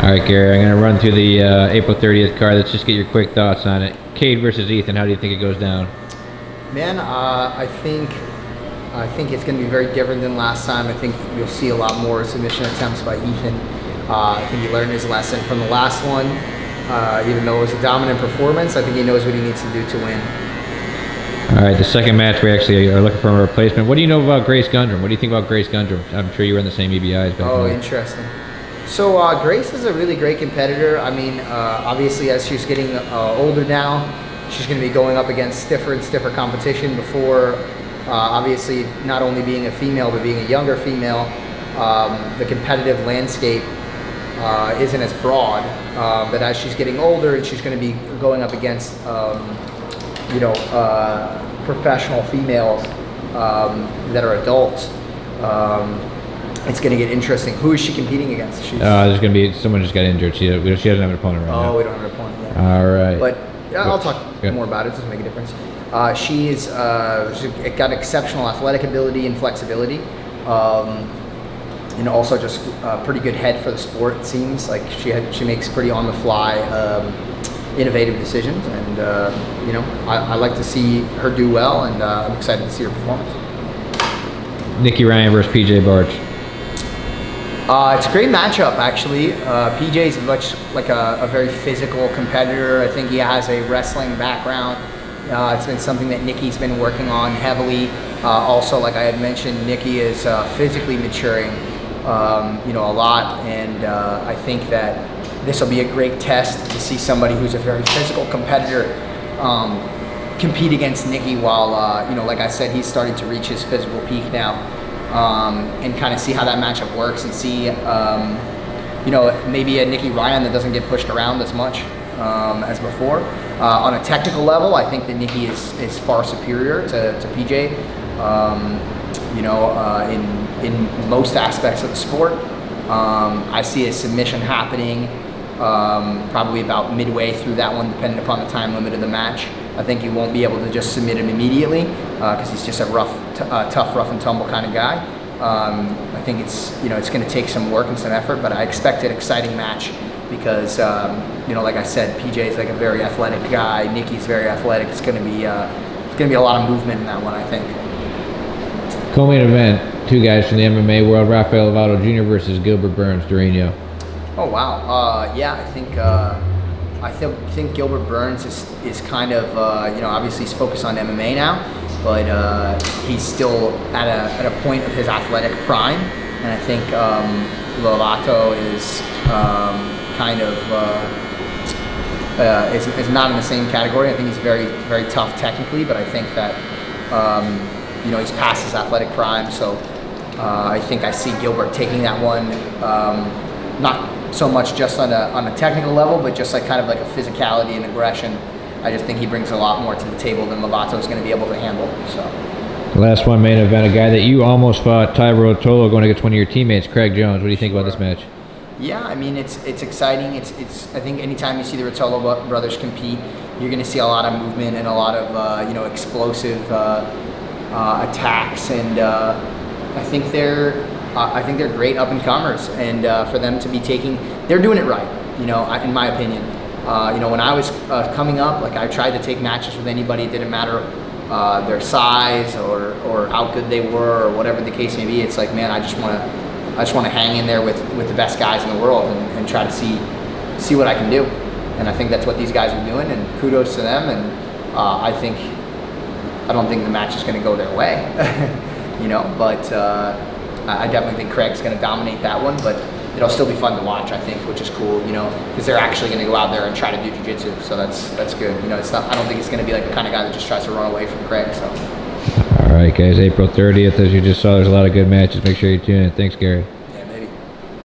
All right, Gary, I'm going to run through the April 30th card. Let's just get your quick thoughts on it. Kade versus Ethan, how do you think it goes down? Man, I think it's going to be very different than last time. I think you'll see a lot more submission attempts by Ethan. I think he learned his lesson from the last one. Even though it was a dominant performance, I think he knows what he needs to do to win. All right, the second match, we actually are looking for a replacement. What do you know about Grace Gundrum? What do you think about Grace Gundrum? I'm sure you were in the same EBIs back Oh, then. interesting. So Grace is a really great competitor. I mean, obviously as she's getting older now, she's going to be going up against stiffer and stiffer competition. Before, obviously, not only being a female, but being a younger female, the competitive landscape isn't as broad. But as she's getting older, and she's going to be going up against, professional females that are adults. It's going to get interesting. Who is she competing against? There's going to be someone just got injured. She doesn't have an opponent right now. Oh, we don't have an opponent yet. All right. But I'll talk more about it. It doesn't make a difference. She's got exceptional athletic ability and flexibility, and also just a pretty good head for the sport. It seems like she makes pretty on the fly, innovative decisions, and I like to see her do well, and I'm excited to see her performance. Nikki Ryan versus PJ Barge. It's a great matchup, actually. PJ is much like a very physical competitor. I think he has a wrestling background. It's been something that Nikki's been working on heavily. Also, like I had mentioned, Nikki is physically maturing, a lot, and I think that this will be a great test to see somebody who's a very physical competitor compete against Nikki while, like I said, he's starting to reach his physical peak now. And kind of see how that matchup works, and see, maybe a Nikki Ryan that doesn't get pushed around as much as before. On a technical level, I think that Nikki is far superior to PJ, in most aspects of the sport. I see a submission happening probably about midway through that one, depending upon the time limit of the match. I think you won't be able to just submit him immediately because he's just a tough, rough and tumble kind of guy. I think it's going to take some work and some effort, but I expect an exciting match because like I said, PJ is like a very athletic guy. Nikki's very athletic. It's going to be a lot of movement in that one, I think. Co-main event: two guys from the MMA world, Raphael Lovato Jr. versus Gilbert Burns Durano. Oh wow, I think Gilbert Burns is kind of, obviously he's focused on MMA now, but he's still at a point of his athletic prime, and I think Lovato is is not in the same category. I think he's very, very tough technically, but I think that he's past his athletic prime, so I think I see Gilbert taking that one, not so much just on a technical level, but just like kind of like a physicality and aggression. I just think he brings a lot more to the table than Lovato is going to be able to handle. So, last one, main event, a guy that you almost fought, Tye Ruotolo, going against one of your teammates, Craig Jones. What do you think about this match? Yeah, I mean it's exciting. It's I think anytime you see the Ruotolo brothers compete, you're going to see a lot of movement and a lot of explosive attacks, and I think they're great up and comers, and for them to be they're doing it right. In my opinion, when I was coming up, like I tried to take matches with anybody. It didn't matter their size or how good they were or whatever the case may be. It's like, man, I just want to hang in there with the best guys in the world and try to see what I can do. And I think that's what these guys are doing. And kudos to them. And I don't think the match is going to go their way, but. I definitely think Craig's going to dominate that one, but it'll still be fun to watch, I think, which is cool, because they're actually going to go out there and try to do jiu-jitsu, so that's good. It's not. I don't think it's going to be like the kind of guy that just tries to run away from Craig. So. All right, guys, April 30th, as you just saw, there's a lot of good matches. Make sure you tune in. Thanks, Gary.